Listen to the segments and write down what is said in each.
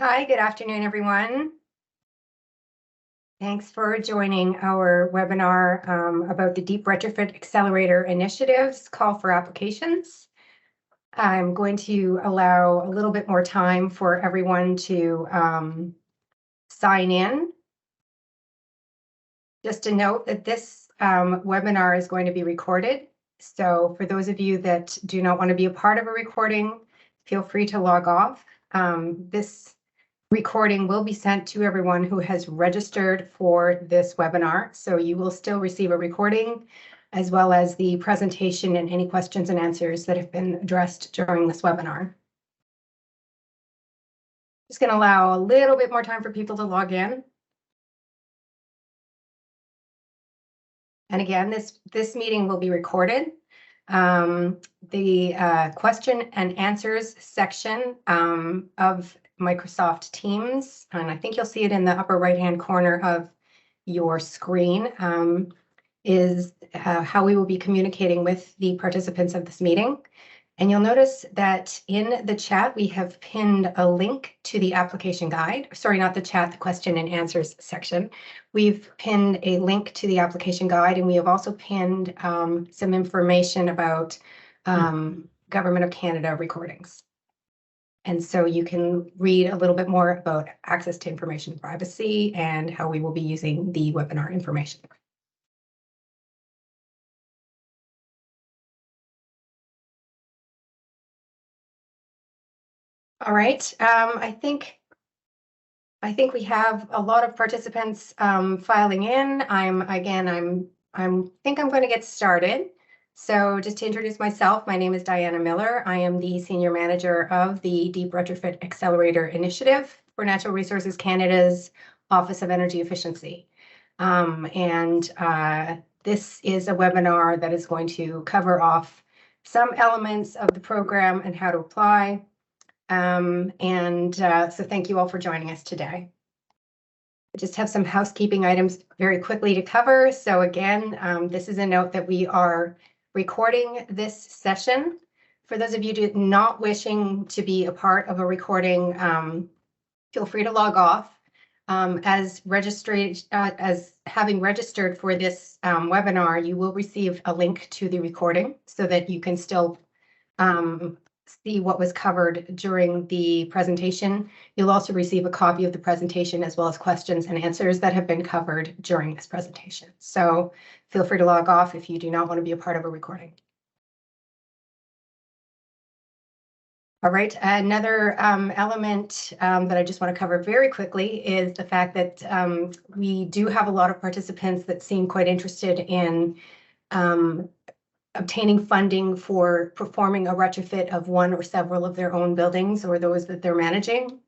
Hi, good afternoon, everyone. Thanks for joining our webinar about the Deep Retrofit Accelerator Initiatives Call for Applications. I'm going to allow a little bit more time for everyone to sign in. Just to note that this webinar is going to be recorded. So for those of you that do not want to be a part of a recording, feel free to log off. This recording will be sent to everyone who has registered for this webinar. So you will still receive a recording as well as the presentation and any questions and answers that have been addressed during this webinar. Just going to allow a little bit more time for people to log in. And again, this meeting will be recorded. The question and answers section of Microsoft Teams, and I think you'll see it in the upper right-hand corner of your screen, is how we will be communicating with the participants of this meeting. And you'll notice that in the chat, we have pinned a link to the application guide. Sorry, not the chat, the question and answers section. We've pinned a link to the application guide, and we have also pinned some information about Government of Canada recordings. And so you can read a little bit more about access to information privacy and how we will be using the webinar information. All right, I think we have a lot of participants filing in. I think I'm going to get started. So just to introduce myself, my name is Diana Miller. I am the Senior Manager of the Deep Retrofit Accelerator Initiative for Natural Resources Canada's Office of Energy Efficiency. This is a webinar that is going to cover off some elements of the program and how to apply. So thank you all for joining us today. I just have some housekeeping items very quickly to cover. So again, this is a note that we are recording this session. For those of you not wishing to be a part of a recording, feel free to log off. As having registered for this webinar, you will receive a link to the recording so that you can still see what was covered during the presentation. You'll also receive a copy of the presentation as well as questions and answers that have been covered during this presentation. So feel free to log off if you do not want to be a part of a recording. All right, another element that I just want to cover very quickly is the fact that we do have a lot of participants that seem quite interested in obtaining funding for performing a retrofit of one or several of their own buildings or those that they're managing.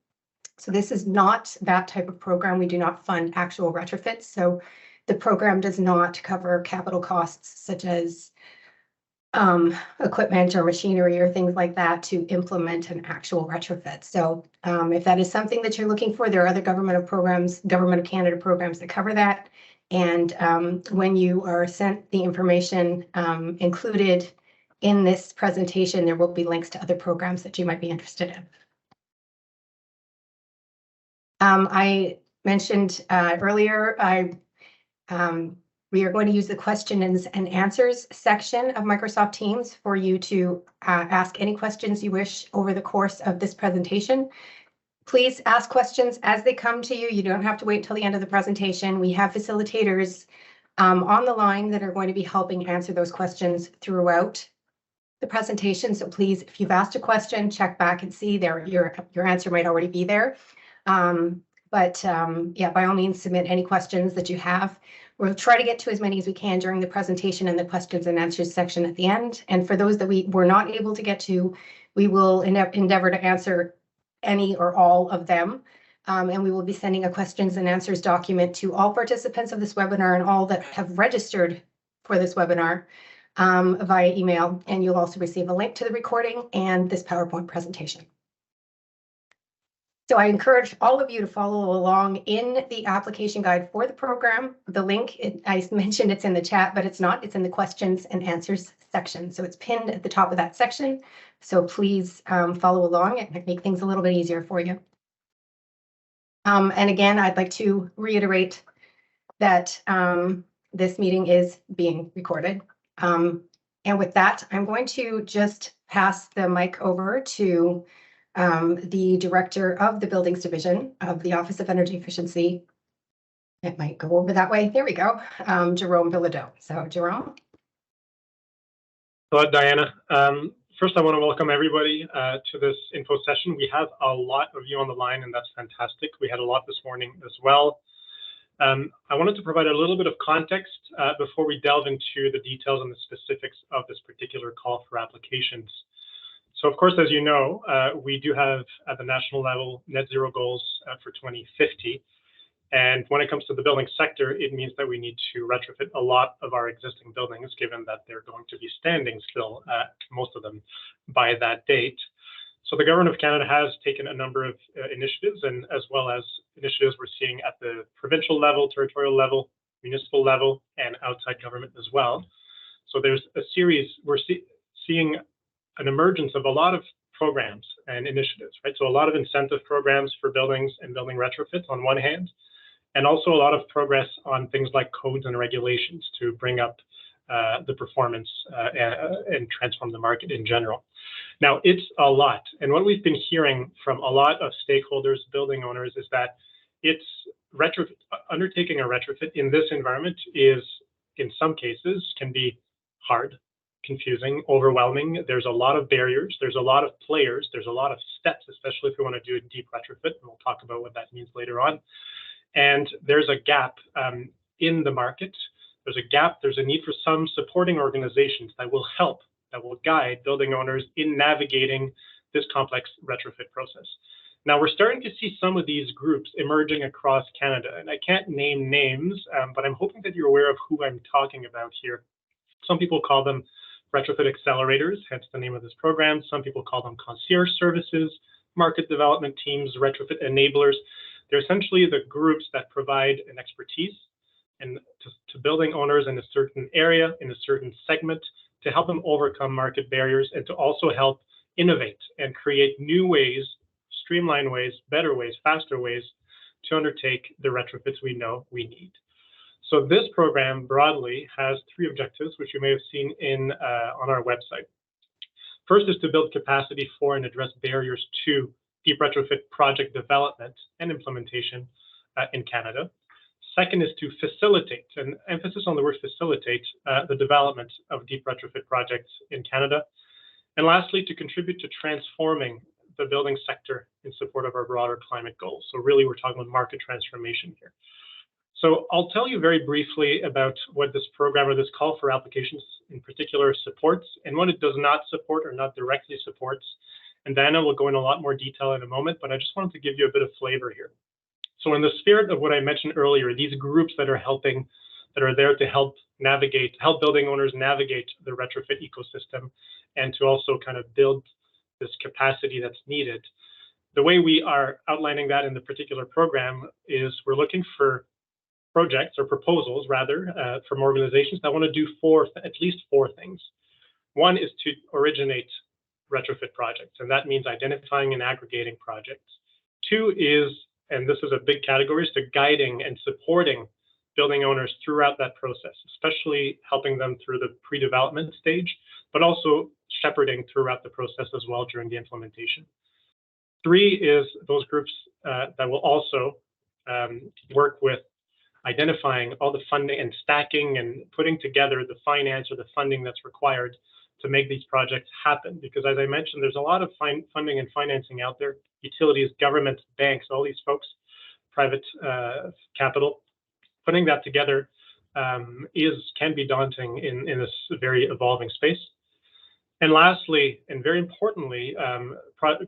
So this is not that type of program. We do not fund actual retrofits. So the program does not cover capital costs such as equipment or machinery or things like that to implement an actual retrofit. So if that is something that you're looking for, there are other Government of Canada programs that cover that. And when you are sent the information included in this presentation, there will be links to other programs that you might be interested in. I mentioned earlier, we are going to use the questions and answers section of Microsoft Teams for you to ask any questions you wish over the course of this presentation. Please ask questions as they come to you. You don't have to wait until the end of the presentation. We have facilitators on the line that are going to be helping answer those questions throughout the presentation. So please, if you've asked a question, check back and see there. Your answer might already be there. Yeah, by all means, submit any questions that you have. We'll try to get to as many as we can during the presentation and the questions and answers section at the end. And for those that we were not able to get to, we will endeavor to answer any or all of them. And we will be sending a questions and answers document to all participants of this webinar and all that have registered for this webinar via email. And you'll also receive a link to the recording and this PowerPoint presentation. So I encourage all of you to follow along in the application guide for the program. The link, I mentioned it's in the chat, but it's not. It's in the questions and answers section. So it's pinned at the top of that section. So please follow along and make things a little bit easier for you. And again, I'd like to reiterate that this meeting is being recorded. And with that, I'm going to just pass the mic over to the Director of the Buildings Division of the Office of Energy Efficiency. It might go over that way. There we go. Jerome Bilodeau. So Jerome. Hello, Diana. First, I want to welcome everybody to this info session. We have a lot of you on the line, and that's fantastic. We had a lot this morning as well. I wanted to provide a little bit of context before we delve into the details and the specifics of this particular call for applications. So, of course, as you know, we do have at the national level net zero goals for 2050. And when it comes to the building sector, it means that we need to retrofit a lot of our existing buildings, given that they're going to be standing still, most of them, by that date. So the Government of Canada has taken a number of initiatives, and as well as initiatives we're seeing at the provincial level, territorial level, municipal level, and outside government as well. So there's a series, we're seeing an emergence of a lot of programs and initiatives, right? So a lot of incentive programs for buildings and building retrofits on one hand, and also a lot of progress on things like codes and regulations to bring up the performance and transform the market in general. Now, it's a lot. And what we've been hearing from a lot of stakeholders, building owners, is that undertaking a retrofit in this environment is, in some cases, can be hard, confusing, overwhelming. There's a lot of barriers. There's a lot of players. There's a lot of steps, especially if we want to do a deep retrofit. And we'll talk about what that means later on. And there's a gap in the market. There's a gap. There's a need for some supporting organizations that will help, that will guide building owners in navigating this complex retrofit process. Now, we're starting to see some of these groups emerging across Canada, and I can't name names, but I'm hoping that you're aware of who I'm talking about here. Some people call them retrofit accelerators, hence the name of this program. Some people call them concierge services, market development teams, retrofit enablers. They're essentially the groups that provide an expertise and to building owners in a certain area, in a certain segment, to help them overcome market barriers and to also help innovate and create new ways, streamlined ways, better ways, faster ways to undertake the retrofits we know we need. So this program broadly has three objectives, which you may have seen on our website. First is to build capacity for and address barriers to deep retrofit project development and implementation in Canada. Second is to facilitate, and emphasis on the word facilitate, the development of deep retrofit projects in Canada. And lastly, to contribute to transforming the building sector in support of our broader climate goals. So really, we're talking about market transformation here. So I'll tell you very briefly about what this program or this call for applications in particular supports and what it does not support or not directly supports. And Diana will go in a lot more detail in a moment, but I just wanted to give you a bit of flavor here. So in the spirit of what I mentioned earlier, these groups that are helping, that are there to help building owners navigate the retrofit ecosystem and to also kind of build this capacity that's needed. The way we are outlining that in the particular program is we're looking for projects or proposals rather from organizations that want to do at least four things. One is to originate retrofit projects, and that means identifying and aggregating projects. Two is, and this is a big category, is to guiding and supporting building owners throughout that process, especially helping them through the pre-development stage, but also shepherding throughout the process as well during the implementation. Three is those groups that will also work with identifying all the funding and stacking and putting together the finance or the funding that's required to make these projects happen. Because as I mentioned, there's a lot of funding and financing out there, utilities, governments, banks, all these folks, private capital. Putting that together can be daunting in this very evolving space. And lastly, and very importantly,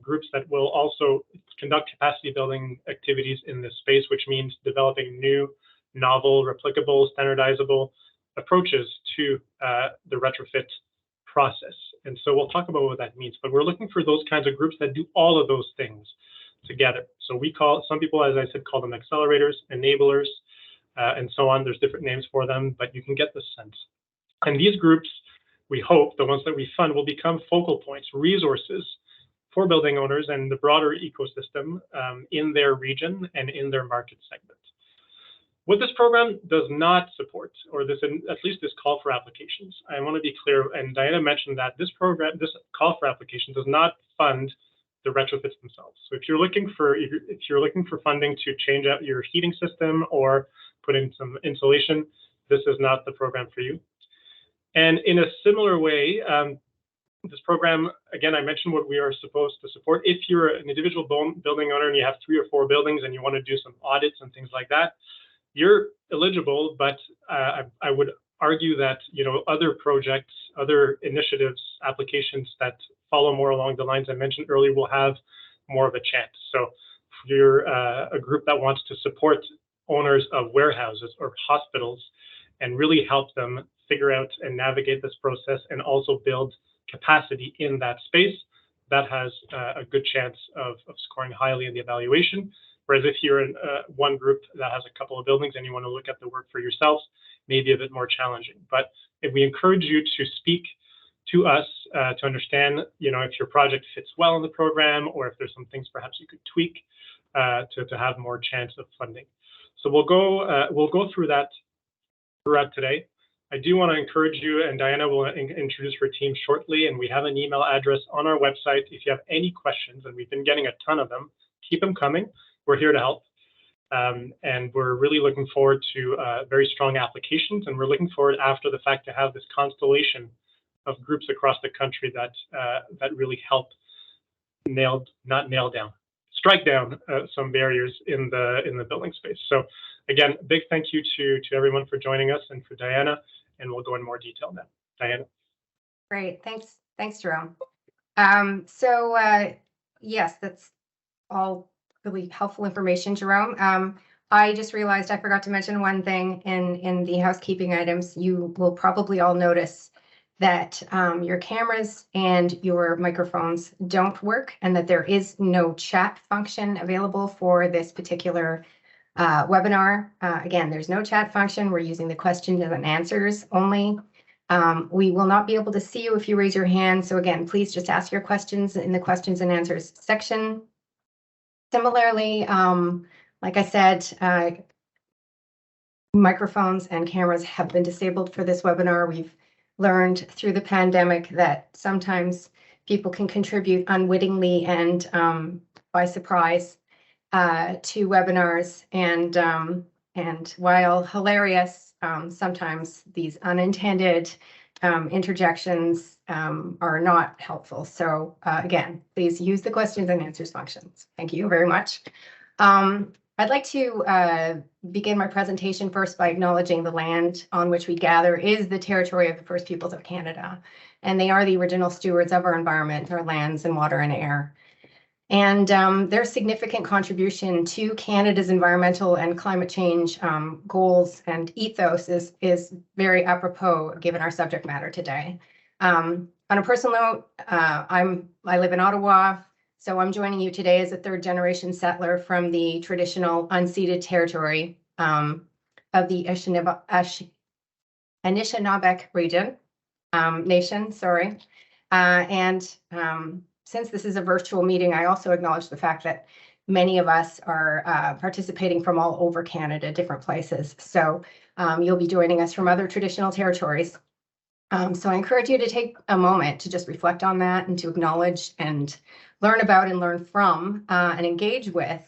groups that will also conduct capacity building activities in this space, which means developing new, novel, replicable, standardizable approaches to the retrofit process. And so we'll talk about what that means, but we're looking for those kinds of groups that do all of those things together. So we some people, as I said, call them accelerators, enablers, and so on. There's different names for them, but you can get the sense. And these groups, we hope, the ones that we fund, will become focal points, resources for building owners and the broader ecosystem in their region and in their market segment. What this program does not support, or at least this call for applications, I want to be clear, and Diana mentioned that this call for application does not fund the retrofits themselves. So if you're looking for funding to change out your heating system or put in some insulation, this is not the program for you. And in a similar way, this program, again, I mentioned what we are supposed to support. If you're an individual building owner and you have 3 or 4 buildings and you want to do some audits and things like that, you're eligible, but I would argue that, you know, other projects, other initiatives, applications that follow more along the lines I mentioned earlier will have more of a chance. So if you're a group that wants to support owners of warehouses or hospitals and really help them figure out and navigate this process and also build capacity in that space, that has a good chance of scoring highly in the evaluation. Whereas if you're in one group that has a couple of buildings and you want to look at the work for yourselves, maybe a bit more challenging. But if we encourage you to speak to us to understand, you know, if your project fits well in the program or if there's some things perhaps you could tweak to have more chance of funding. So we'll go through that throughout today. I do want to encourage you, and Diana will introduce her team shortly, and we have an email address on our website. If you have any questions, and we've been getting a ton of them, keep them coming. We're here to help. And we're really looking forward to very strong applications, and we're looking forward after the fact to have this constellation of groups across the country that really help strike down some barriers in the building space. So again, big thank you to everyone for joining us and for Diana, and we'll go in more detail now. Diana. Great, thanks, Jerome. Yes, that's all really helpful information, Jerome. I just realized I forgot to mention one thing in the housekeeping items. You will probably all notice that your cameras and your microphones don't work and that there is no chat function available for this particular webinar. Again, there's no chat function. We're using the questions and answers only. We will not be able to see you if you raise your hand. So again, please just ask your questions in the questions and answers section. Similarly, like I said, microphones and cameras have been disabled for this webinar. We've learned through the pandemic that sometimes people can contribute unwittingly and by surprise to webinars. And while hilarious, sometimes these unintended interjections are not helpful. So again, please use the questions and answers functions. Thank you very much. I'd like to begin my presentation first by acknowledging the land on which we gather is the territory of the First Peoples of Canada, and they are the original stewards of our environment, our lands and water and air. And their significant contribution to Canada's environmental and climate change goals and ethos is very apropos given our subject matter today. On a personal note, I live in Ottawa, so I'm joining you today as a third-generation settler from the traditional unceded territory of the Anishinaabe region, nation, sorry. Since this is a virtual meeting, I also acknowledge the fact that many of us are participating from all over Canada, different places. So you'll be joining us from other traditional territories. So I encourage you to take a moment to just reflect on that and to acknowledge and learn about and learn from and engage with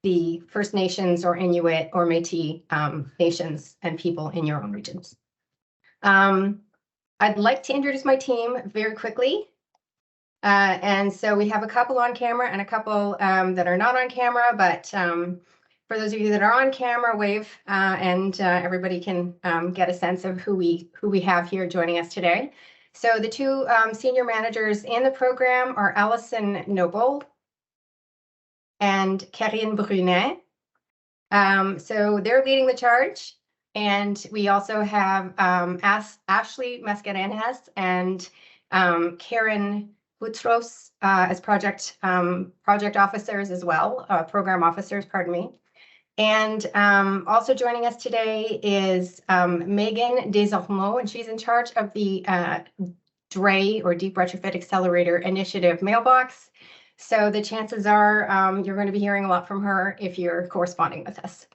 the First Nations or Inuit or Métis nations and people in your own regions. I'd like to introduce my team very quickly. And so we have a couple on camera and a couple that are not on camera, but for those of you that are on camera, wave and everybody can get a sense of who we have here joining us today. So the two senior managers in the program are Alison Noble and Karine Brunet. So they're leading the charge. And we also have Ashley Mascarenhas and Karen Boutros as project officers as well, program officers, pardon me. And also joining us today is Megan Desormeaux, and she's in charge of the DRE, or Deep Retrofit Accelerator Initiative mailbox. So the chances are you're going to be hearing a lot from her if you're corresponding with us.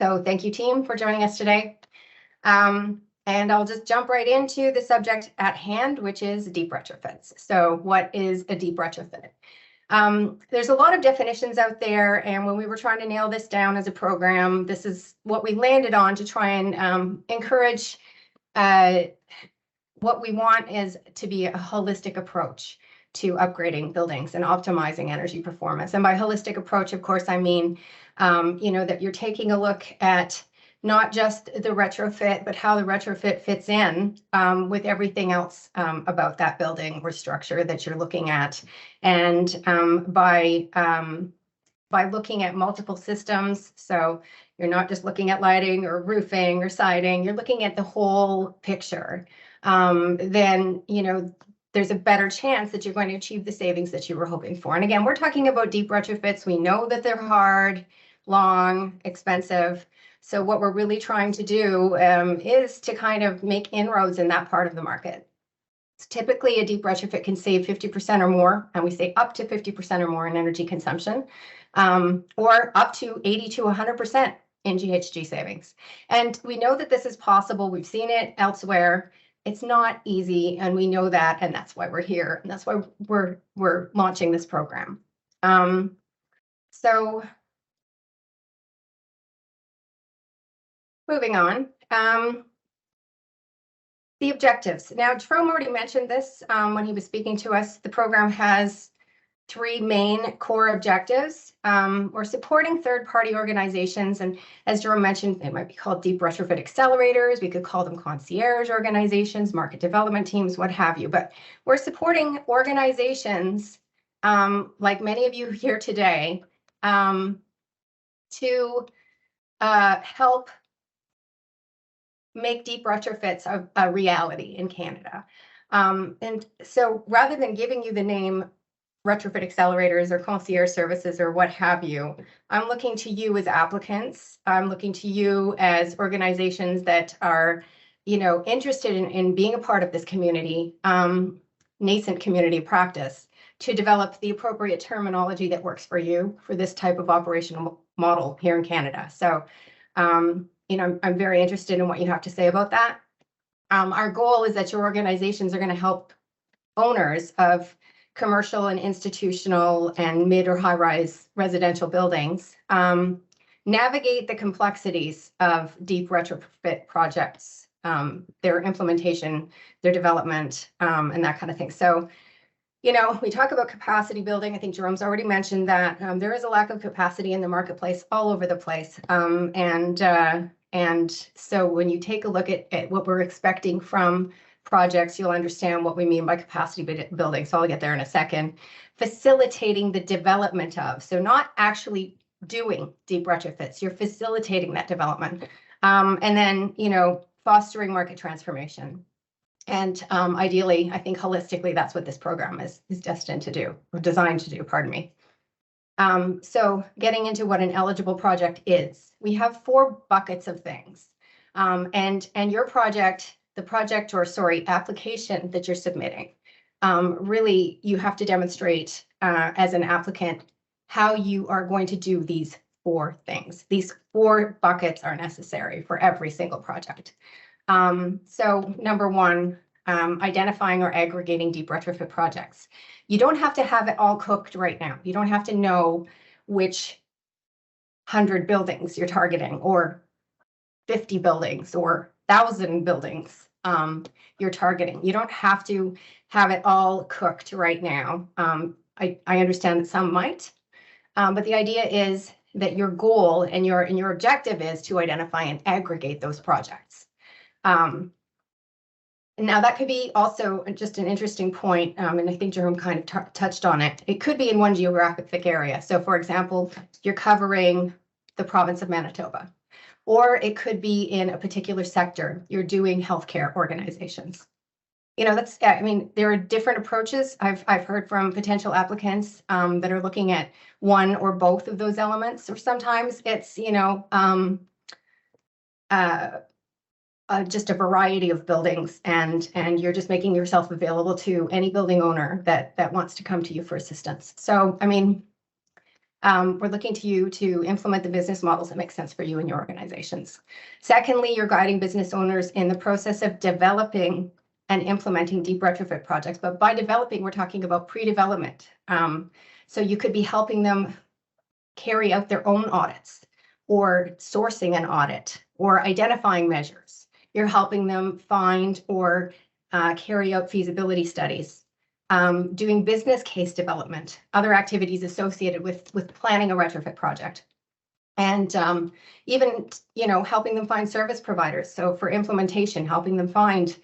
So thank you, team, for joining us today. And I'll just jump right into the subject at hand, which is deep retrofits. So what is a deep retrofit? There's a lot of definitions out there, and when we were trying to nail this down as a program, this is what we landed on to try and encourage. What we want is to be a holistic approach to upgrading buildings and optimizing energy performance. And by holistic approach, of course, I mean, that you're taking a look at not just the retrofit, but how the retrofit fits in with everything else about that building or structure that you're looking at. And by looking at multiple systems, so you're not just looking at lighting or roofing or siding, you're looking at the whole picture, then, there's a better chance that you're going to achieve the savings that you were hoping for. And again, we're talking about deep retrofits. We know that they're hard, long, expensive. So what we're really trying to do is to kind of make inroads in that part of the market. Typically, a deep retrofit can save 50% or more, and we say up to 50% or more in energy consumption, or up to 80 to 100% in GHG savings. And we know that this is possible. We've seen it elsewhere. It's not easy, and we know that, and that's why we're here, and that's why we're launching this program. So moving on. The objectives. Now, Jerome already mentioned this when he was speaking to us. The program has 3 main core objectives. We're supporting third-party organizations, and as Jerome mentioned, it might be called deep retrofit accelerators. We could call them concierge organizations, market development teams, what have you. But we're supporting organizations like many of you here today to help make deep retrofits a reality in Canada. And so rather than giving you the name retrofit accelerators or concierge services or what have you, I'm looking to you as applicants. I'm looking to you as organizations that are, interested in being a part of this community, nascent community practice, to develop the appropriate terminology that works for you for this type of operational model here in Canada. So, I'm very interested in what you have to say about that. Our goal is that your organizations are going to help owners of commercial and institutional and mid or high-rise residential buildings navigate the complexities of deep retrofit projects, their implementation, their development, and that kind of thing. So, we talk about capacity building. I think Jerome's already mentioned that there is a lack of capacity in the marketplace all over the place. And so when you take a look at what we're expecting from projects, you'll understand what we mean by capacity building. So I'll get there in a second. Facilitating the development of, so not actually doing deep retrofits, you're facilitating that development. And then, fostering market transformation. And ideally, I think holistically, that's what this program is destined to do, or designed to do, pardon me. So getting into what an eligible project is, we have 4 buckets of things. And your project, application that you're submitting, really you have to demonstrate as an applicant how you are going to do these 4 things. These 4 buckets are necessary for every single project. So number 1, identifying or aggregating deep retrofit projects. You don't have to have it all cooked right now. You don't have to know which 100 buildings you're targeting, or 50 buildings, or 1,000 buildings you're targeting. You don't have to have it all cooked right now. I understand that some might, but the idea is that your goal and your objective is to identify and aggregate those projects. Now that could be also just an interesting point, and I think Jerome kind of touched on it. It could be in one geographic area. So for example, you're covering the province of Manitoba, or it could be in a particular sector. You're doing healthcare organizations. There are different approaches. I've heard from potential applicants that are looking at one or both of those elements, or sometimes it's, just a variety of buildings, and you're just making yourself available to any building owner that wants to come to you for assistance. So, I mean, we're looking to you to implement the business models that make sense for you and your organizations. Secondly, you're guiding business owners in the process of developing and implementing deep retrofit projects. But by developing, we're talking about pre-development. So you could be helping them carry out their own audits, or sourcing an audit, or identifying measures. You're helping them find or carry out feasibility studies, doing business case development, other activities associated with planning a retrofit project, and even, you know, helping them find service providers. So for implementation, helping them find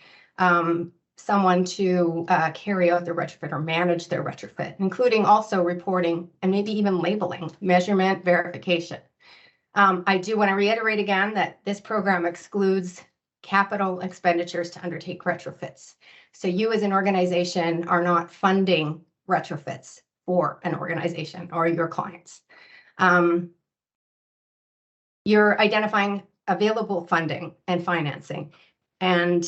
someone to carry out their retrofit or manage their retrofit, including also reporting and maybe even labeling, measurement, verification. I do want to reiterate again that this program excludes capital expenditures to undertake retrofits. So you as an organization are not funding retrofits for an organization or your clients. You're identifying available funding and financing. And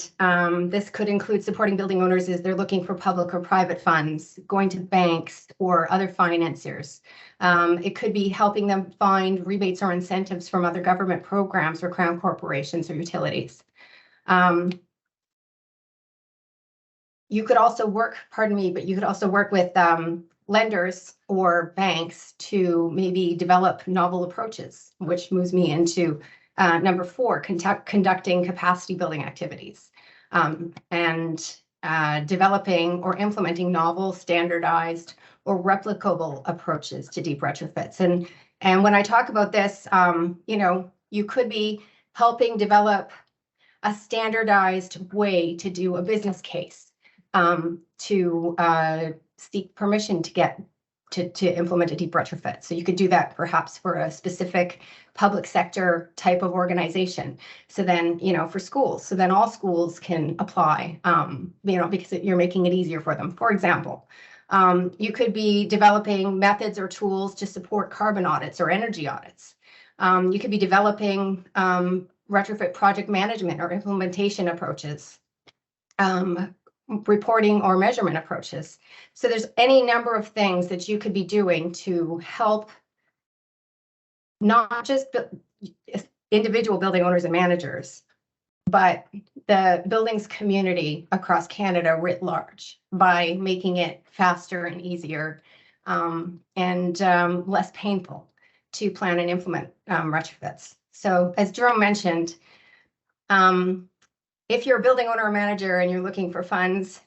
this could include supporting building owners as they're looking for public or private funds, going to banks or other financiers. It could be helping them find rebates or incentives from other government programs or crown corporations or utilities. You could also work, but you could also work with lenders or banks to maybe develop novel approaches, which moves me into number 4, conducting capacity building activities, and developing or implementing novel, standardized, or replicable approaches to deep retrofits. And when I talk about this, you know, you could be helping develop a standardized way to do a business case, to seek permission to get to implement a deep retrofit. So you could do that perhaps for a specific public sector type of organization. So then, you know, for schools, so then all schools can apply, you know, because you're making it easier for them. For example, you could be developing methods or tools to support carbon audits or energy audits. You could be developing retrofit project management or implementation approaches, reporting or measurement approaches. So there's any number of things that you could be doing to help not just individual building owners and managers, but the buildings community across Canada writ large by making it faster and easier, and less painful to plan and implement retrofits. So as Jerome mentioned, if you're a building owner or manager and you're looking for funds,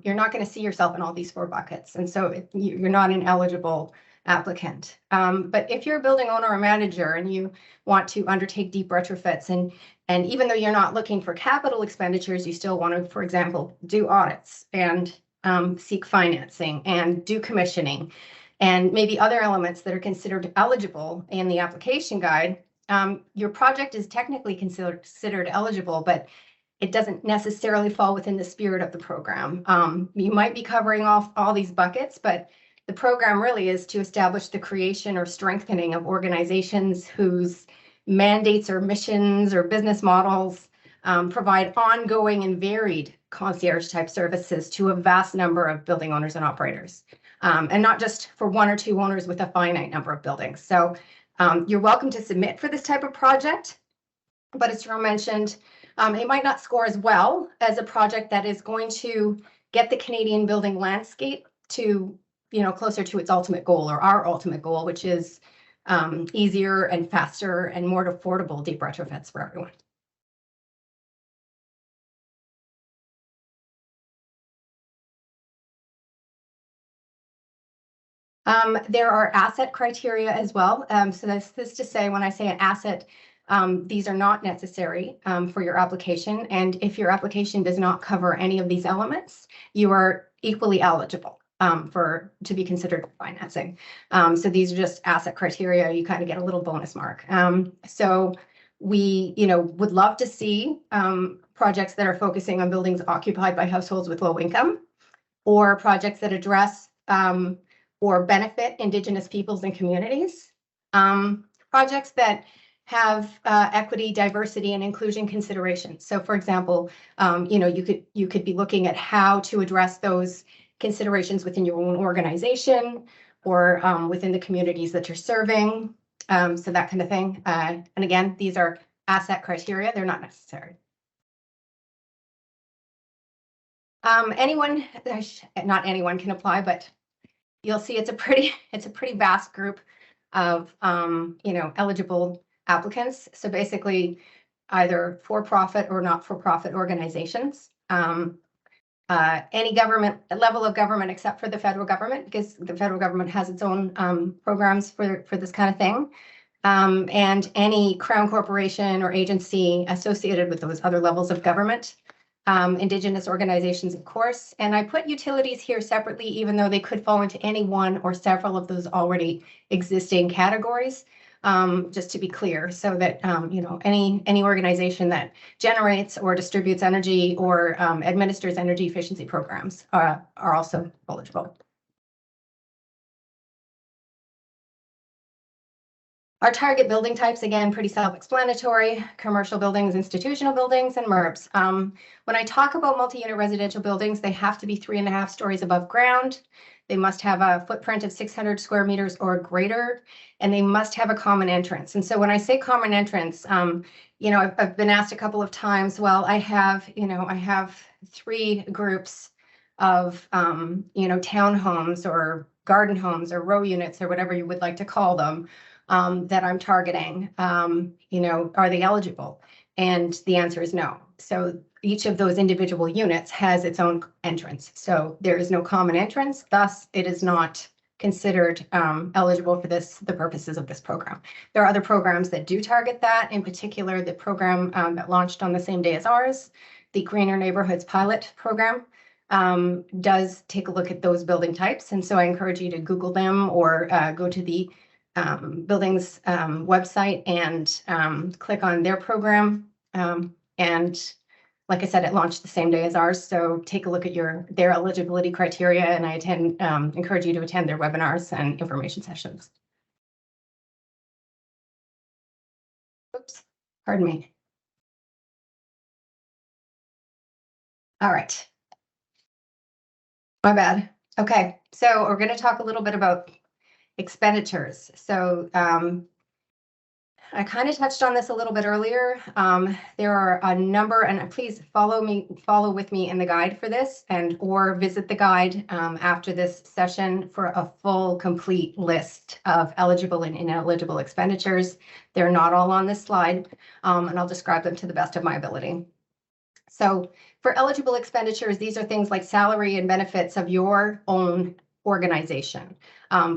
you're not going to see yourself in all these 4 buckets. And so you're not an eligible applicant. But if you're a building owner or manager and you want to undertake deep retrofits, and even though you're not looking for capital expenditures, you still want to, for example, do audits and seek financing and do commissioning and maybe other elements that are considered eligible in the application guide, your project is technically considered eligible, but it doesn't necessarily fall within the spirit of the program. You might be covering off all these buckets, but the program really is to establish the creation or strengthening of organizations whose mandates or missions or business models provide ongoing and varied concierge type services to a vast number of building owners and operators, and not just for 1 or 2 owners with a finite number of buildings. So you're welcome to submit for this type of project, but as Jerome mentioned, it might not score as well as a project that is going to get the Canadian building landscape to, you know, closer to its ultimate goal, or our ultimate goal, which is easier and faster and more affordable deep retrofits for everyone. There are asset criteria as well. So this is to say, when I say an asset, these are not necessary for your application. And if your application does not cover any of these elements, you are equally eligible to be considered financing. So these are just asset criteria. You kind of get a little bonus mark. So we, you know, would love to see projects that are focusing on buildings occupied by households with low income, or projects that address or benefit Indigenous peoples and communities. Projects that have equity, diversity, and inclusion considerations. So for example, you know, you could be looking at how to address those considerations within your own organization or within the communities that you're serving. So that kind of thing. And again, these are asset criteria. They're not necessary. Anyone, not anyone can apply, but you'll see it's a pretty vast group of you know, eligible applicants. So basically either for-profit or not-for-profit organizations. Any government level of government except for the federal government, because the federal government has its own programs for this kind of thing. And any crown corporation or agency associated with those other levels of government. Indigenous organizations, of course, and I put utilities here separately, even though they could fall into any one or several of those already existing categories, just to be clear, so that you know, any organization that generates or distributes energy or administers energy efficiency programs are also eligible. Our target building types, again, pretty self-explanatory: commercial buildings, institutional buildings, and MURBs. When I talk about multi-unit residential buildings, they have to be 3.5 stories above ground. They must have a footprint of 600 square meters or greater, and they must have a common entrance. And so when I say common entrance, you know, I've been asked a couple of times, well, I have 3 groups of, you know, townhomes or garden homes or row units or whatever you would like to call them, that I'm targeting, you know, are they eligible? And the answer is no. So each of those individual units has its own entrance. So there is no common entrance, thus it is not considered eligible for the purposes of this program. There are other programs that do target that, in particular the program that launched on the same day as ours, the Greener Neighborhoods Pilot Program, does take a look at those building types. And so I encourage you to Google them or go to the buildings website and click on their program. And like I said, it launched the same day as ours. So take a look at their eligibility criteria, and I encourage you to attend their webinars and information sessions. Oops, pardon me. All right. My bad. Okay, so we're going to talk a little bit about expenditures. So I kind of touched on this a little bit earlier. There are a number, and please follow with me in the guide for this, and or visit the guide after this session for a full, complete list of eligible and ineligible expenditures. They're not all on this slide, and I'll describe them to the best of my ability. So for eligible expenditures, these are things like salary and benefits of your own organization,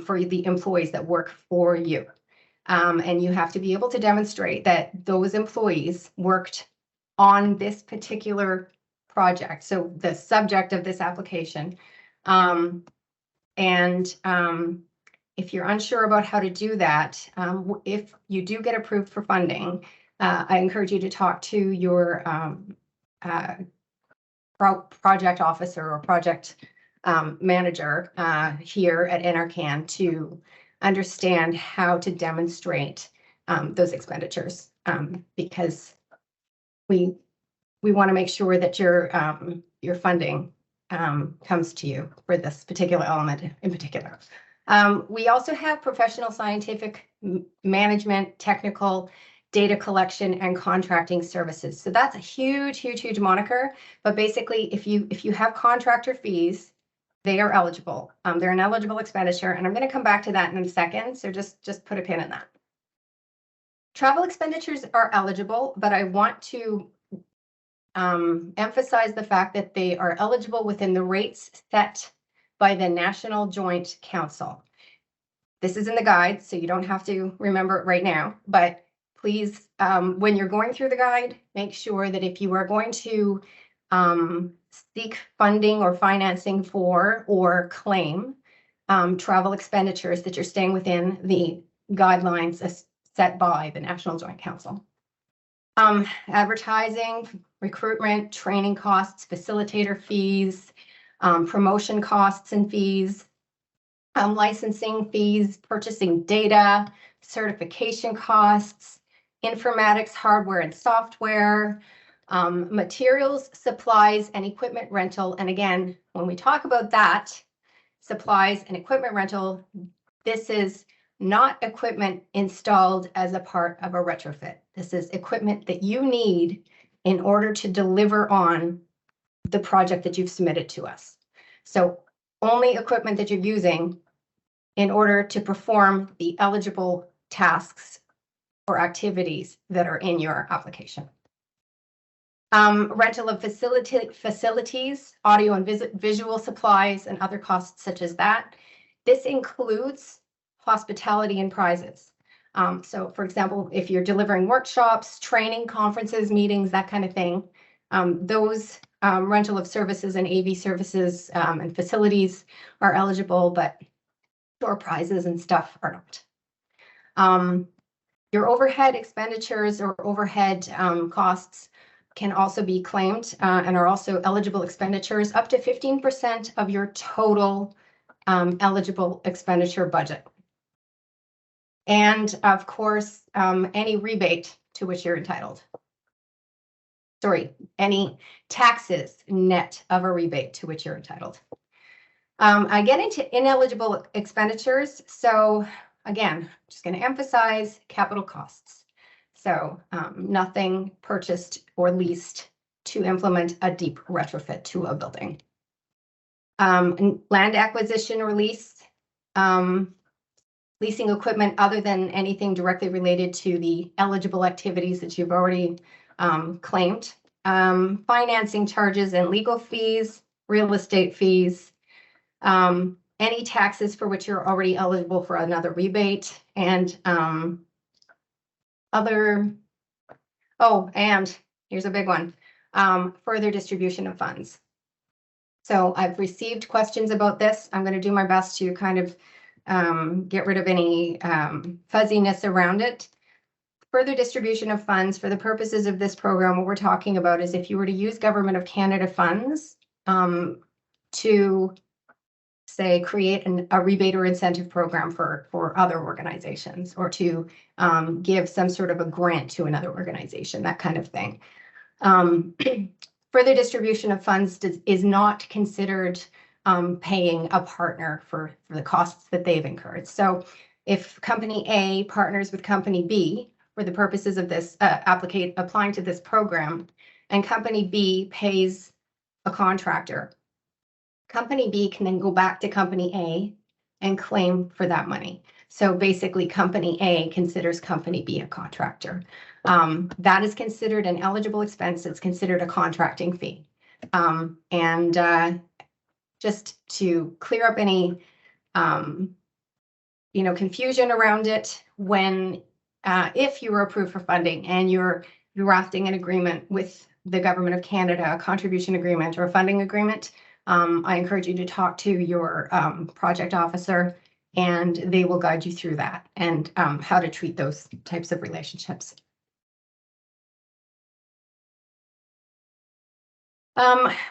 for the employees that work for you. And you have to be able to demonstrate that those employees worked on this particular project, so the subject of this application. If you're unsure about how to do that, if you do get approved for funding, I encourage you to talk to your project officer or project manager here at NRCan to understand how to demonstrate those expenditures, because we want to make sure that your funding comes to you for this particular element in particular. We also have professional scientific management, technical, data collection, and contracting services. So that's a huge moniker. But basically, if you have contractor fees, they are eligible. They're an eligible expenditure, and I'm going to come back to that in a second. So just put a pin in that. Travel expenditures are eligible, but I want to emphasize the fact that they are eligible within the rates set by the National Joint Council. This is in the guide, so you don't have to remember it right now, but please, when you're going through the guide, make sure that if you are going to seek funding or financing for or claim travel expenditures, that you're staying within the guidelines set by the National Joint Council. Advertising, recruitment, training costs, facilitator fees, promotion costs and fees, licensing fees, purchasing data, certification costs, informatics, hardware and software, materials, supplies, and equipment rental. And again, when we talk about that, supplies and equipment rental, this is not equipment installed as a part of a retrofit. This is equipment that you need in order to deliver on the project that you've submitted to us. So only equipment that you're using in order to perform the eligible tasks or activities that are in your application. Rental of facilities, audio and visual supplies, and other costs such as that. This includes hospitality and prizes. So for example, if you're delivering workshops, training, conferences, meetings, that kind of thing, those rental of services and AV services and facilities are eligible, but door prizes and stuff are not. Your overhead expenditures or overhead costs can also be claimed and are also eligible expenditures up to 15% of your total eligible expenditure budget. And of course, any rebate to which you're entitled. Sorry, any taxes net of a rebate to which you're entitled. I get into ineligible expenditures. So again, just going to emphasize capital costs. So nothing purchased or leased to implement a deep retrofit to a building. Land acquisition or lease, leasing equipment other than anything directly related to the eligible activities that you've already claimed. Financing charges and legal fees, real estate fees, any taxes for which you're already eligible for another rebate, and and here's a big one, further distribution of funds. So I've received questions about this. I'm going to do my best to kind of get rid of any fuzziness around it. Further distribution of funds for the purposes of this program, what we're talking about is if you were to use Government of Canada funds to, say, create a rebate or incentive program for other organizations, or to give some sort of a grant to another organization, that kind of thing. Further distribution of funds is not considered paying a partner for the costs that they've incurred. So if Company A partners with Company B for the purposes of this applying to this program, and Company B pays a contractor, Company B can then go back to Company A and claim for that money. So basically, Company A considers Company B a contractor. That is considered an eligible expense. It's considered a contracting fee. Just to clear up any, confusion around it, when if you were approved for funding and you're drafting an agreement with the Government of Canada, a contribution agreement or a funding agreement, I encourage you to talk to your project officer, and they will guide you through that and how to treat those types of relationships.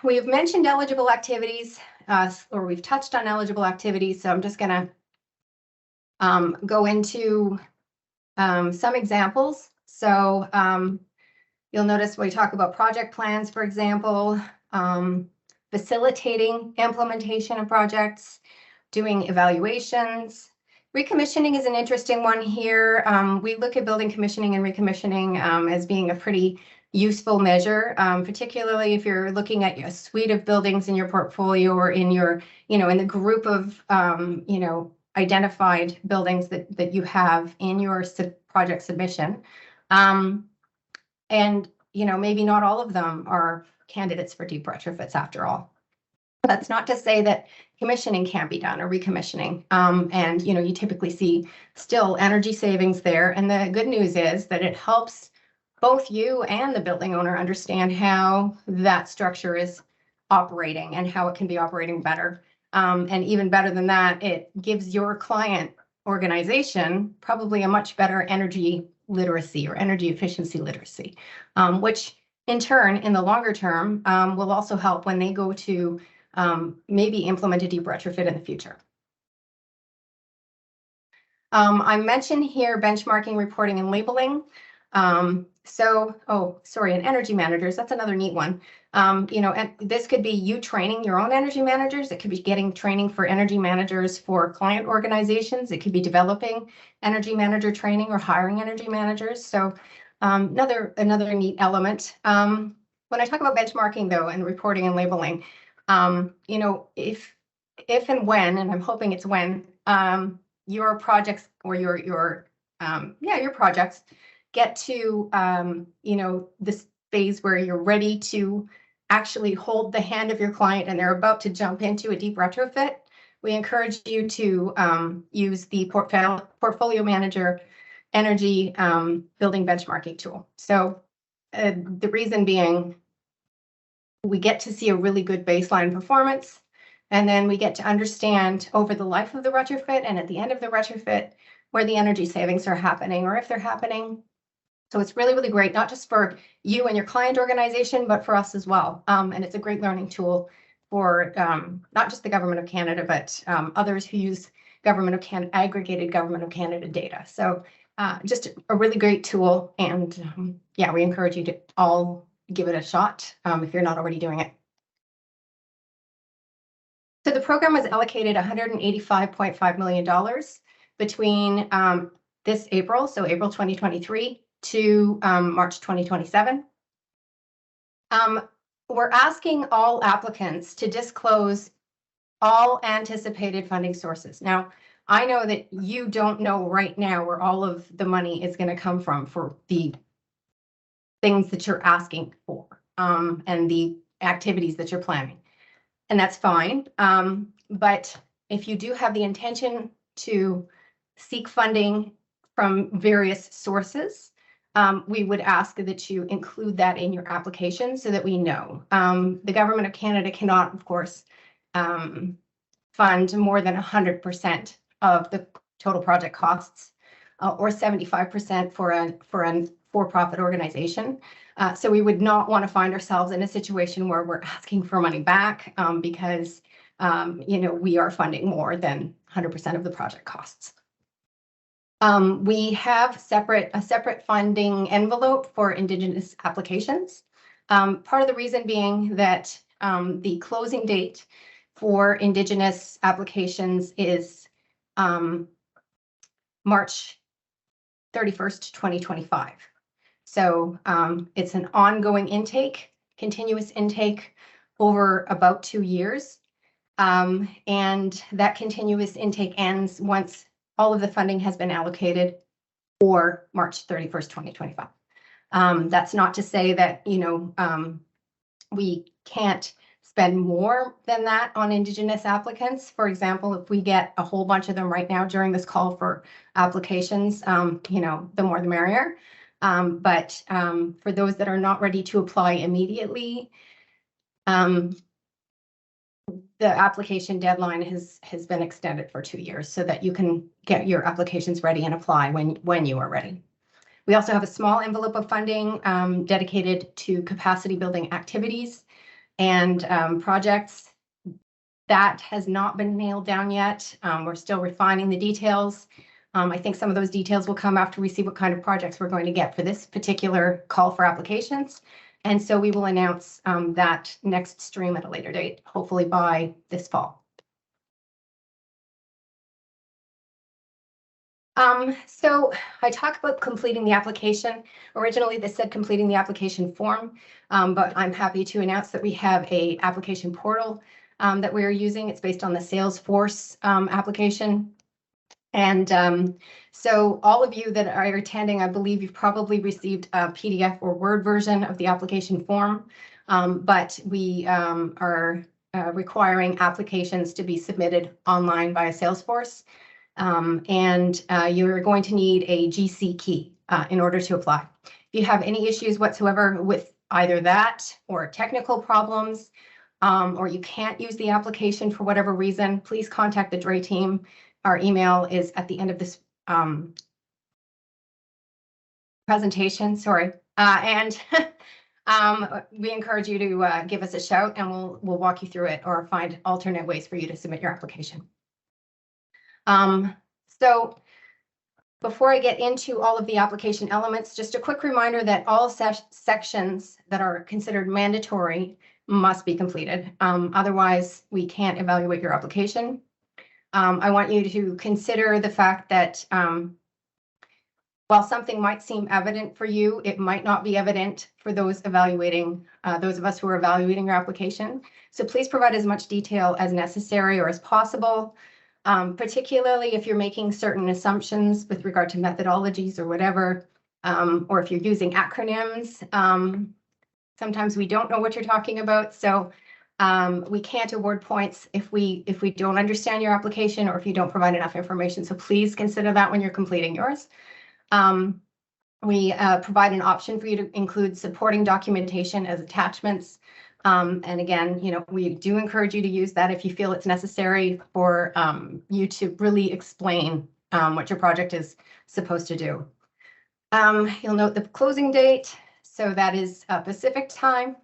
We've mentioned eligible activities, or we've touched on eligible activities, so I'm just going to go into some examples. So you'll notice we talk about project plans, for example, facilitating implementation of projects, doing evaluations. Recommissioning is an interesting one here. We look at building commissioning and recommissioning as being a pretty useful measure, particularly if you're looking at a suite of buildings in your portfolio, or in your, in the group of, identified buildings that you have in your project submission. And, maybe not all of them are candidates for deep retrofits after all. That's not to say that commissioning can't be done, or recommissioning. And, you typically see still energy savings there. And the good news is that it helps both you and the building owner understand how that structure is operating and how it can be operating better. And even better than that, it gives your client organization probably a much better energy literacy or energy efficiency literacy, which in turn, in the longer term, will also help when they go to maybe implement a deep retrofit in the future. I mentioned here benchmarking, reporting, and labeling. And energy managers, that's another neat one. And this could be you training your own energy managers. It could be getting training for energy managers for client organizations. It could be developing energy manager training or hiring energy managers. So another neat element. When I talk about benchmarking though, and reporting and labeling, if and when, and I'm hoping it's when, your projects or your projects get to this phase where you're ready to actually hold the hand of your client and they're about to jump into a deep retrofit, we encourage you to use the portfolio manager energy building benchmarking tool. So the reason being, we get to see a really good baseline performance, and then we get to understand over the life of the retrofit and at the end of the retrofit where the energy savings are happening or if they're happening. So it's really, really great, not just for you and your client organization, but for us as well. And it's a great learning tool for not just the Government of Canada, but others who use aggregated Government of Canada data. So just a really great tool. And we encourage you to all give it a shot if you're not already doing it. So the program was allocated $185.5 million between this April, so April 2023, to March 2027. We're asking all applicants to disclose all anticipated funding sources. Now, I know that you don't know right now where all of the money is going to come from for the things that you're asking for and the activities that you're planning. And that's fine. But if you do have the intention to seek funding from various sources, we would ask that you include that in your application so that we know. The Government of Canada cannot, of course, fund more than 100% of the total project costs or 75% for a for-profit organization. So we would not want to find ourselves in a situation where we're asking for money back because we are funding more than 100% of the project costs. We have a separate funding envelope for Indigenous applications. Part of the reason being that the closing date for Indigenous applications is March 31st, 2025. So it's an ongoing intake, continuous intake over about 2 years. And that continuous intake ends once all of the funding has been allocated for March 31st, 2025. That's not to say that, we can't spend more than that on Indigenous applicants. For example, if we get a whole bunch of them right now during this call for applications, the more the merrier. But for those that are not ready to apply immediately, the application deadline has been extended for 2 years so that you can get your applications ready and apply when you are ready. We also have a small envelope of funding dedicated to capacity building activities and projects. That has not been nailed down yet. We're still refining the details. I think some of those details will come after we see what kind of projects we're going to get for this particular call for applications. And so we will announce that next stream at a later date, hopefully by this fall. So I talked about completing the application. Originally, this said completing the application form, but I'm happy to announce that we have a application portal that we are using. It's based on the Salesforce application. And so all of you that are attending, I believe you've probably received a PDF or Word version of the application form, but we are requiring applications to be submitted online via Salesforce. And you're going to need a GC key in order to apply. If you have any issues whatsoever with either that or technical problems, or you can't use the application for whatever reason, please contact the DRE team. Our email is at the end of this presentation, sorry. And we encourage you to give us a shout and we'll walk you through it or find alternate ways for you to submit your application. So Before I get into all of the application elements, just a quick reminder that all sections that are considered mandatory must be completed. Otherwise, we can't evaluate your application. I want you to consider the fact that while something might seem evident for you, it might not be evident for those evaluating, those of us who are evaluating your application. So please provide as much detail as necessary or as possible, particularly if you're making certain assumptions with regard to methodologies or whatever, or if you're using acronyms. Sometimes we don't know what you're talking about, so we can't award points if we don't understand your application or if you don't provide enough information. So please consider that when you're completing yours. We provide an option for you to include supporting documentation as attachments. And again, we do encourage you to use that if you feel it's necessary for you to really explain what your project is supposed to do. You'll note the closing date. So that is Pacific time.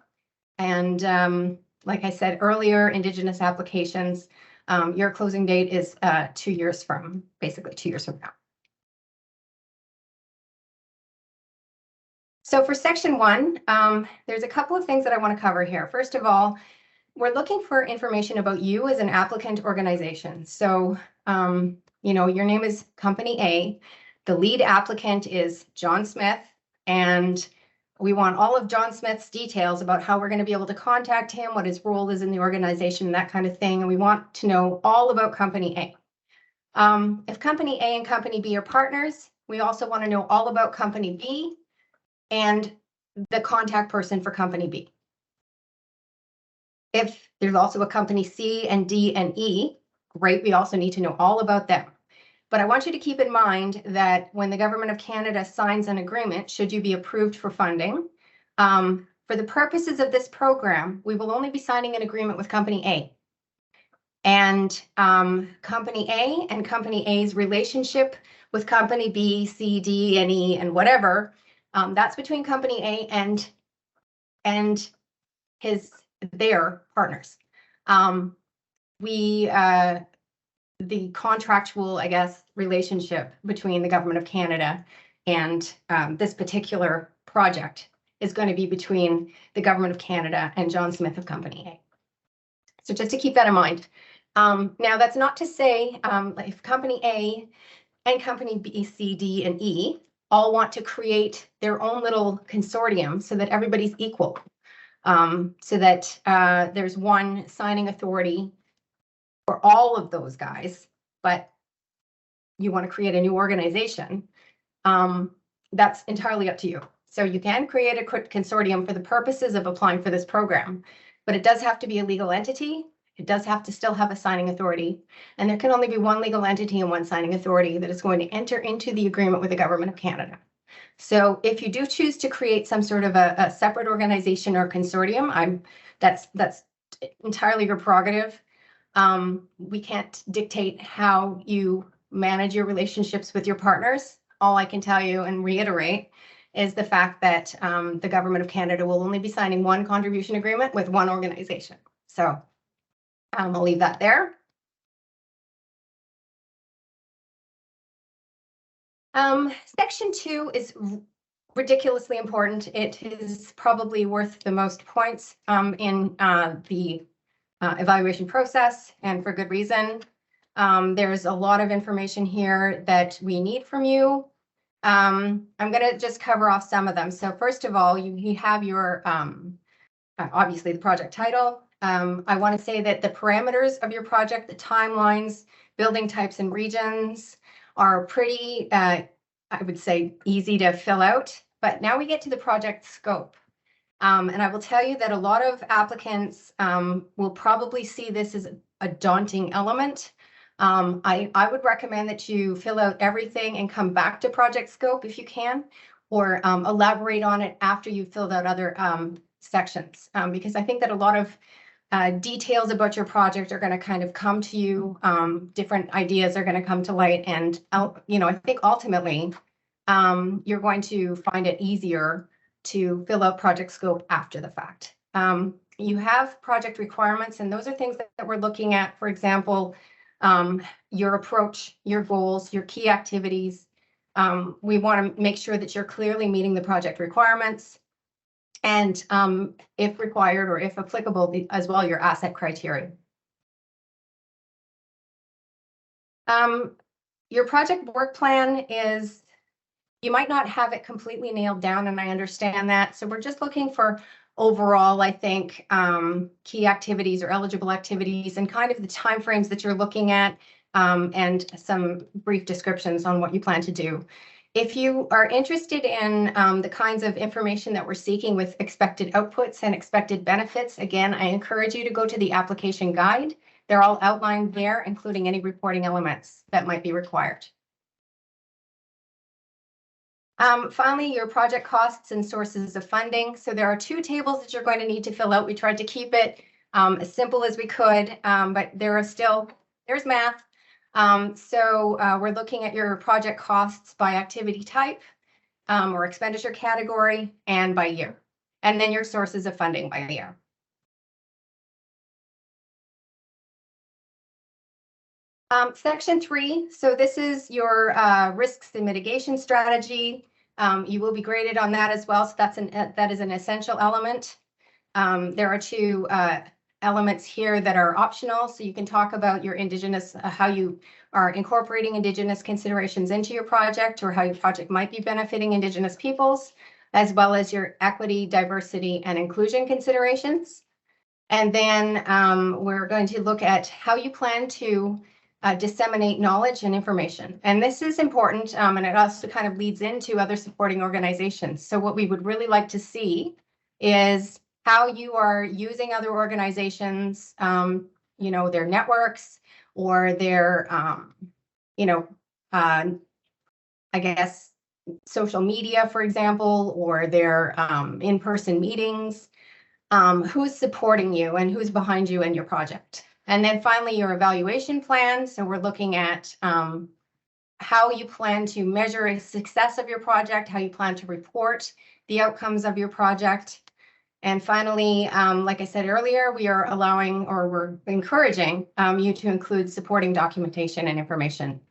And like I said earlier, Indigenous applications, your closing date is 2 years from, basically 2 years from now. So for section 1, there's a couple of things that I want to cover here. First of all, we're looking for information about you as an applicant organization. So, your name is Company A. The lead applicant is John Smith, and we want all of John Smith's details about how we're going to be able to contact him, what his role is in the organization, that kind of thing. And we want to know all about Company A. If Company A and Company B are partners, we also want to know all about Company B and the contact person for Company B. If there's also a Company C and D and E, great, we also need to know all about them. But I want you to keep in mind that when the Government of Canada signs an agreement, should you be approved for funding, for the purposes of this program, we will only be signing an agreement with Company A. And Company A and Company A's relationship with Company B, C, D, and E, and whatever, that's between Company A and their partners. The contractual, I guess, relationship between the Government of Canada and this particular project is going to be between the Government of Canada and John Smith of Company A. So just to keep that in mind. Now, that's not to say if Company A and Company B, C, D, and E all want to create their own little consortium so that everybody's equal, so that there's one signing authority for all of those guys, but you want to create a new organization, that's entirely up to you. So you can create a consortium for the purposes of applying for this program, but it does have to be a legal entity. It does have to still have a signing authority, and there can only be one legal entity and one signing authority that is going to enter into the agreement with the Government of Canada. So if you do choose to create some sort of a separate organization or consortium, that's entirely your prerogative. We can't dictate how you manage your relationships with your partners. All I can tell you and reiterate is the fact that the Government of Canada will only be signing one contribution agreement with one organization. So I'll leave that there. Section 2 is ridiculously important. It is probably worth the most points in the evaluation process, and for good reason. There's a lot of information here that we need from you. I'm going to just cover off some of them. So first of all, you have your, obviously the project title. I want to say that the parameters of your project, the timelines, building types and regions are pretty, I would say, easy to fill out. But now we get to the project scope. And I will tell you that a lot of applicants will probably see this as a daunting element. I would recommend that you fill out everything and come back to project scope if you can, or elaborate on it after you've filled out other sections, because I think that a lot of details about your project are going to kind of come to you. Different ideas are going to come to light, and I think ultimately you're going to find it easier to fill out project scope after the fact. You have project requirements, and those are things that we're looking at. For example, your approach, your goals, your key activities, We want to make sure that you're clearly meeting the project requirements and if required or if applicable, as well, your asset criteria. Your project work plan is, you might not have it completely nailed down, and I understand that. So we're just looking for overall, I think, key activities or eligible activities and kind of the timeframes that you're looking at, and some brief descriptions on what you plan to do. If you are interested in the kinds of information that we're seeking with expected outputs and expected benefits, again, I encourage you to go to the application guide. They're all outlined there, including any reporting elements that might be required. Finally, your project costs and sources of funding. So there are 2 tables that you're going to need to fill out. We tried to keep it as simple as we could, but there's math. So we're looking at your project costs by activity type or expenditure category and by year, and then your sources of funding by year. Section 3, so this is your risks and mitigation strategy. You will be graded on that as well, so that is an essential element. There are 2 elements here that are optional, so you can talk about your Indigenous, how you are incorporating Indigenous considerations into your project, or how your project might be benefiting Indigenous peoples, as well as your equity, diversity, and inclusion considerations. And then we're going to look at how you plan to disseminate knowledge and information. And this is important, and it also kind of leads into other supporting organizations. So what we would really like to see is how you are using other organizations, you know, their networks or their, I guess, social media, for example, or their in-person meetings. Who's supporting you and who's behind you in your project. And then finally, your evaluation plan. So we're looking at how you plan to measure the success of your project, how you plan to report the outcomes of your project. And finally, like I said earlier, we are allowing, or we're encouraging you to include supporting documentation and information.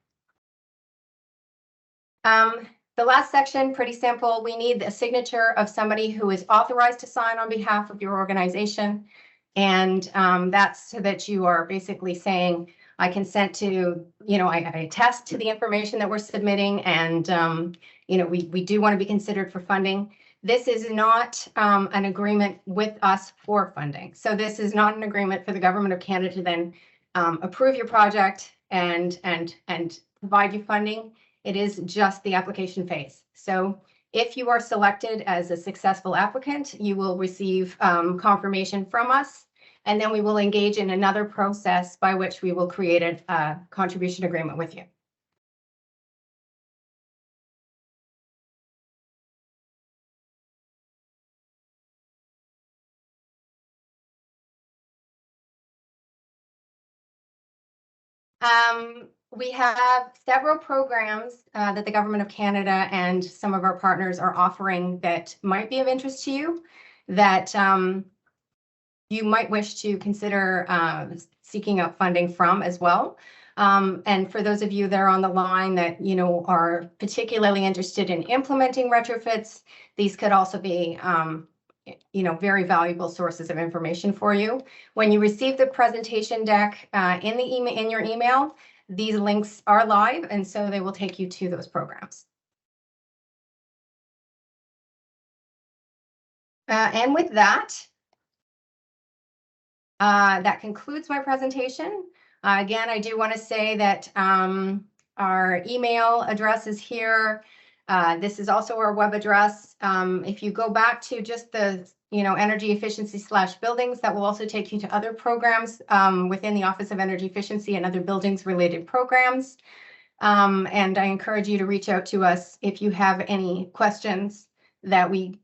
The last section, pretty simple. We need a signature of somebody who is authorized to sign on behalf of your organization. And that's so that you are basically saying, I consent to, you know, I attest to the information that we're submitting, and, you know, we do want to be considered for funding. This is not an agreement with us for funding. So this is not an agreement for the Government of Canada to then approve your project and provide you funding. It is just the application phase. So if you are selected as a successful applicant, you will receive confirmation from us, and then we will engage in another process by which we will create a contribution agreement with you. We have several programs that the Government of Canada and some of our partners are offering that might be of interest to you, that you might wish to consider seeking out funding from as well. And for those of you that are on the line that, you know, are particularly interested in implementing retrofits, these could also be you know, very valuable sources of information for you. When you receive the presentation deck in your email, these links are live, and so they will take you to those programs. And with that, that concludes my presentation. Again, I do want to say that our email address is here. This is also our web address. If you go back to just the, you know, energy efficiency / buildings, that will also take you to other programs within the Office of Energy Efficiency and other buildings related programs. And I encourage you to reach out to us if you have any questions that we